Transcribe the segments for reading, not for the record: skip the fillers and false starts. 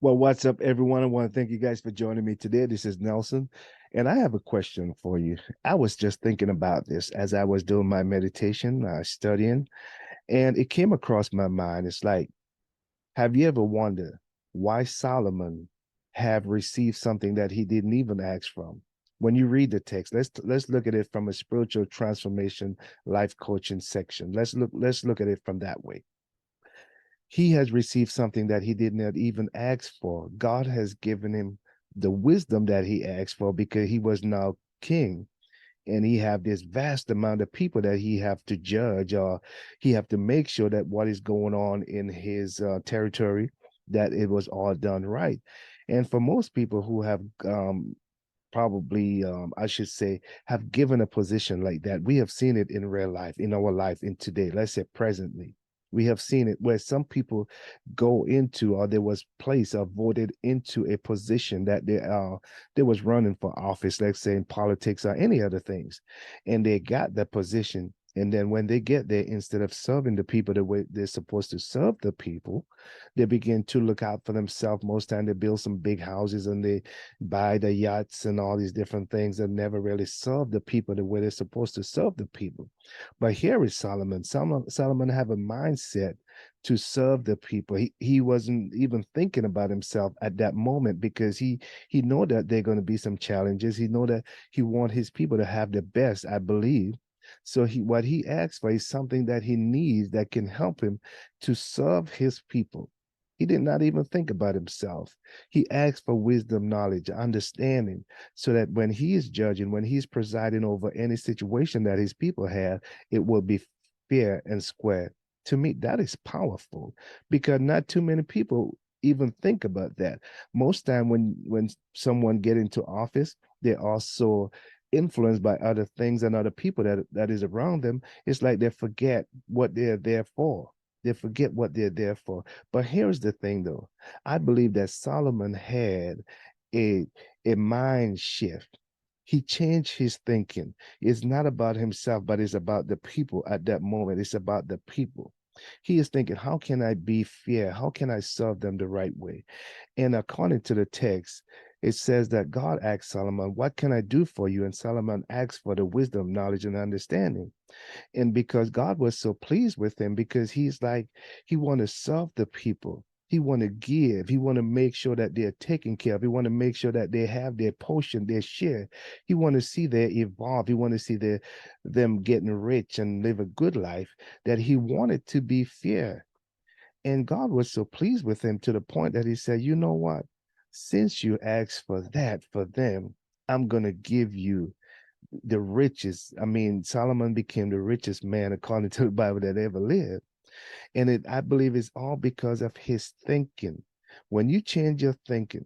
Well, what's up, everyone? I want to thank you guys for joining me today. This is Nelson, and I have a question for you. I was just thinking about this as I was doing my meditation, studying, and it came across my mind. It's like, have you ever wondered why Solomon have received something that he didn't even ask from? When you read the text, let's look at it from a spiritual transformation, life coaching section. Let's look at it from that way. He has received something that he did not even ask for. God has given him the wisdom that he asked for because he was now king, and he have this vast amount of people that he have to judge, or he have to make sure that what is going on in his territory, that it was all done right. And for most people who have probably I should say have given a position like that, we have seen it in real life, in our life, in today, let's say presently. We have seen it where some people go into, or there was placed or voted into a position that they was running for office, let's say in politics or any other things, and they got that position. And then when they get there, instead of serving the people the way they're supposed to serve the people, they begin to look out for themselves. Most time they build some big houses and they buy the yachts and all these different things that never really serve the people the way they're supposed to serve the people. But here is Solomon. Solomon have a mindset to serve the people. He wasn't even thinking about himself at that moment because he know that there are going to be some challenges. He know that he want his people to have the best, I believe. So what he asks for is something that he needs that can help him to serve his people. He did not even think about himself. He asked for wisdom, knowledge, understanding, so that when he is judging, when he's presiding over any situation that his people have, it will be fair and square. To me, that is powerful because not too many people even think about that. Most time when someone get into office, they're also influenced by other things and other people that is around them. It's like they forget what they're there for. They forget what they're there for. But here's the thing, though. I believe that Solomon had a a mind shift. He changed his thinking. It's not about himself, but it's about the people at that moment. It's about the people. He is thinking, how can I be fair? How can I serve them the right way? And according to the text, it says that God asked Solomon, what can I do for you? And Solomon asked for the wisdom, knowledge, and understanding. And because God was so pleased with him, because he's like, he want to serve the people. He want to give. He want to make sure that they're taken care of. He want to make sure that they have their portion, their share. He want to see they evolve. He want to see them getting rich and live a good life, that he wanted to be fair. And God was so pleased with him to the point that he said, you know what? Since you asked for that for them, I'm going to give you the richest. I mean, Solomon became the richest man according to the Bible that ever lived. And I believe it's all because of his thinking. When you change your thinking,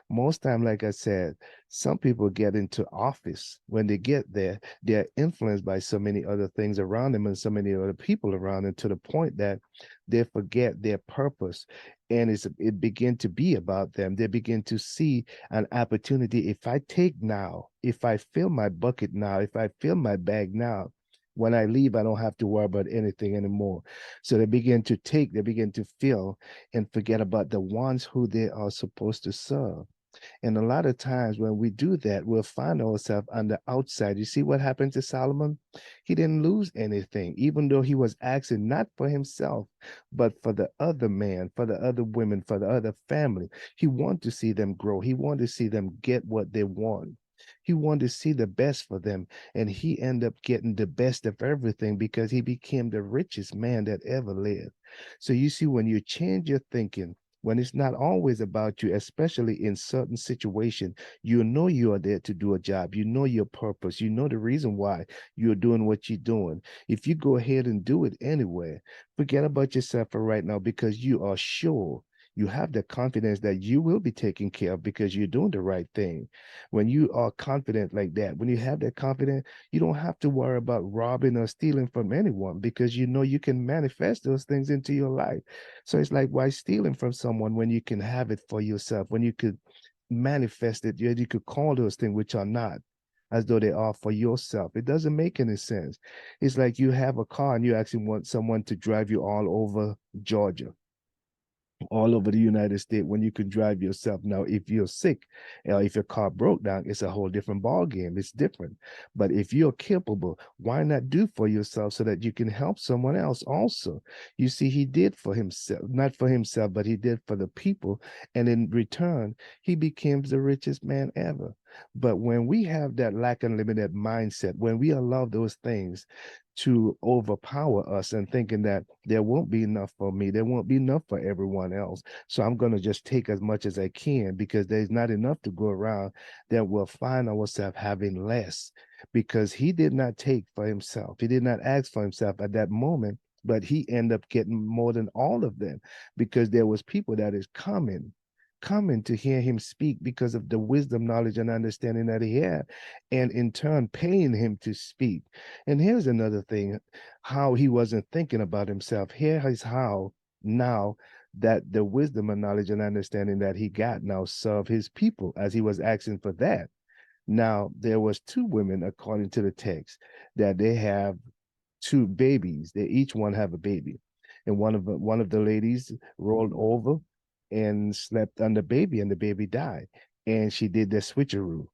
most time, like I said, some people get into office. When they get there, they're influenced by so many other things around them and so many other people around them to the point that they forget their purpose. And it begin to be about them. They begin to see an opportunity. If I take now, if I fill my bucket now, if I fill my bag now, when I leave, I don't have to worry about anything anymore. So they begin to take, they begin to feel and forget about the ones who they are supposed to serve. And a lot of times when we do that, we'll find ourselves on the outside. You see what happened to Solomon? He didn't lose anything, even though he was asking not for himself, but for the other man, for the other women, for the other family. He wanted to see them grow. He wanted to see them get what they want. He wanted to see the best for them. And he ended up getting the best of everything because he became the richest man that ever lived. So you see, when you change your thinking, when it's not always about you, especially in certain situations, you know you are there to do a job. You know your purpose. You know the reason why you're doing what you're doing. If you go ahead and do it anyway, forget about yourself for right now because you are sure, you have the confidence that you will be taken care of because you're doing the right thing. When you are confident like that, when you have that confidence, you don't have to worry about robbing or stealing from anyone because you know you can manifest those things into your life. So it's like, why stealing from someone when you can have it for yourself, when you could manifest it, you could call those things which are not as though they are for yourself. It doesn't make any sense. It's like you have a car and you actually want someone to drive you all over Georgia. all over the United States when you can drive yourself. Now, if you're sick, if your car broke down, it's a whole different ball game. It's different. But if you're capable, why not do for yourself so that you can help someone else also? You see, he did for himself, not for himself, but he did for the people. And in return, he became the richest man ever. But when we have that lack unlimited mindset, when we allow those things to overpower us and thinking that there won't be enough for me, there won't be enough for everyone else. So I'm going to just take as much as I can because there's not enough to go around, that we'll find ourselves having less because he did not take for himself. He did not ask for himself at that moment, but he ended up getting more than all of them because there was people that is coming to hear him speak because of the wisdom, knowledge, and understanding that he had, and in turn paying him to speak. And here's another thing, how he wasn't thinking about himself. Here is how now that the wisdom and knowledge and understanding that he got now serve his people as he was asking for that. Now there was two women according to the text that they have two babies. They each one have a baby, and one of the ladies rolled over and slept on the baby, and the baby died. And she did the switcheroo.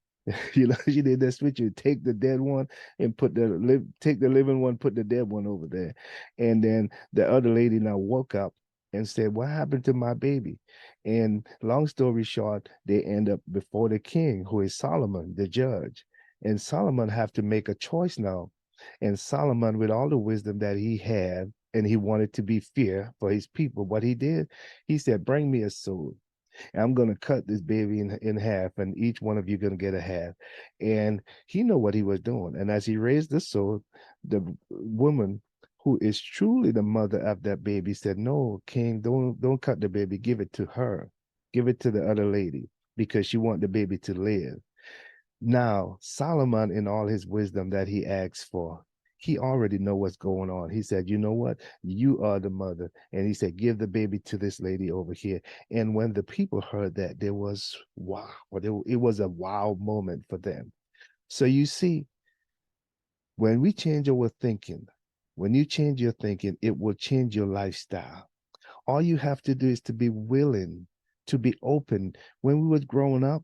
She did that switcheroo. Take the dead one and take the living one, put the dead one over there. And then the other lady now woke up and said, "What happened to my baby?" And long story short, they end up before the king, who is Solomon, the judge. And Solomon have to make a choice now. And Solomon, with all the wisdom that he had, and he wanted to be fair for his people, what he did, he said, "Bring me a sword. And I'm going to cut this baby in half, and each one of you going to get a half." And he knew what he was doing. And as he raised the sword, the woman who is truly the mother of that baby said, "No, king, don't cut the baby. Give it to her. Give it to the other lady because she want the baby to live." Now, Solomon, in all his wisdom that he asks for, he already know what's going on. He said, "You know what? You are the mother." And he said, "Give the baby to this lady over here." And when the people heard that, there was wow. It was a wow moment for them. So you see, when we change our thinking, when you change your thinking, it will change your lifestyle. All you have to do is to be willing, to be open. When we was growing up,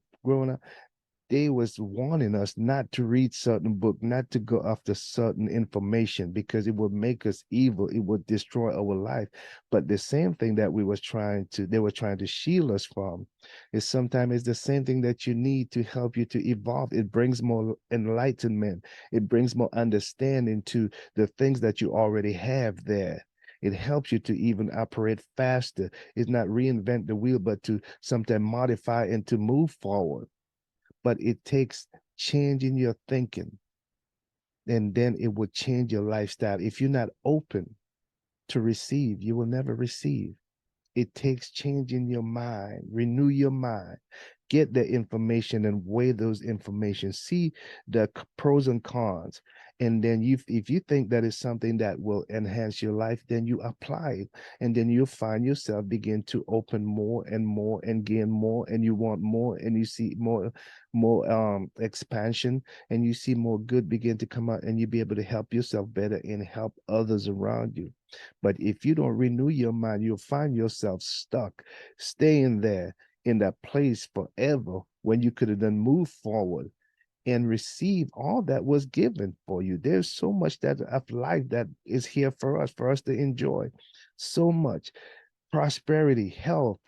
they was warning us not to read certain book, not to go after certain information because it would make us evil. It would destroy our life. But the same thing that they were trying to shield us from is sometimes it's the same thing that you need to help you to evolve. It brings more enlightenment. It brings more understanding to the things that you already have there. It helps you to even operate faster. It's not reinvent the wheel, but to sometimes modify and to move forward. But it takes changing your thinking, and then it will change your lifestyle. If you're not open to receive, you will never receive. It takes changing your mind, renew your mind, get the information and weigh those information, see the pros and cons. And then if you think that is something that will enhance your life, then you apply it. And then you'll find yourself begin to open more and more and gain more, and you want more, and you see more expansion, and you see more good begin to come out, and you be able to help yourself better and help others around you. But if you don't renew your mind, you'll find yourself stuck, staying there in that place forever when you could have then moved forward and receive all that was given for you. There's so much that of life that is here for us to enjoy. So much prosperity, health.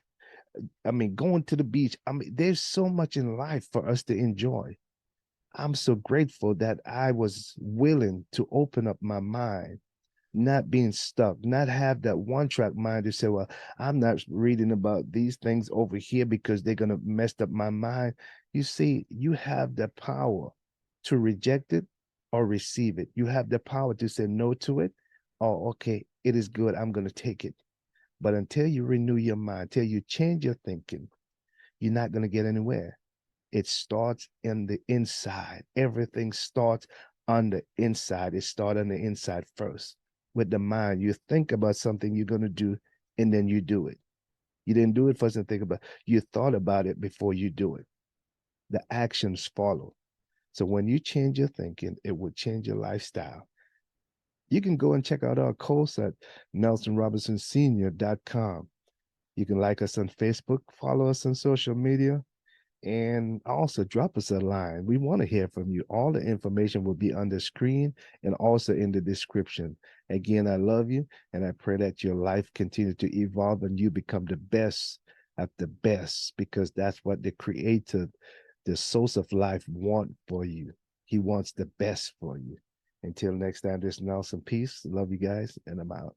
I mean, going to the beach. I mean, there's so much in life for us to enjoy. I'm so grateful that I was willing to open up my mind, not being stuck, not have that one track mind to say, "Well, I'm not reading about these things over here because they're going to mess up my mind." You see, you have the power to reject it or receive it. You have the power to say no to it, or okay, it is good, I'm going to take it. But until you renew your mind, until you change your thinking, you're not going to get anywhere. It starts in the inside. Everything starts on the inside. It starts on the inside first with the mind. You think about something you're going to do, and then you do it. You didn't do it first and think about it. You thought about it before you do it. The actions follow. So when you change your thinking, it will change your lifestyle. You can go and check out our course at nelsonrobinsonsenior.com. You can like us on Facebook, follow us on social media, and also drop us a line. We want to hear from you. All the information will be on the screen and also in the description. Again, I love you, and I pray that your life continue to evolve and you become the best at the best, because that's what the creator, the source of life, want for you. He wants the best for you. Until next time, this is Nelson. Peace. Love you guys, and I'm out.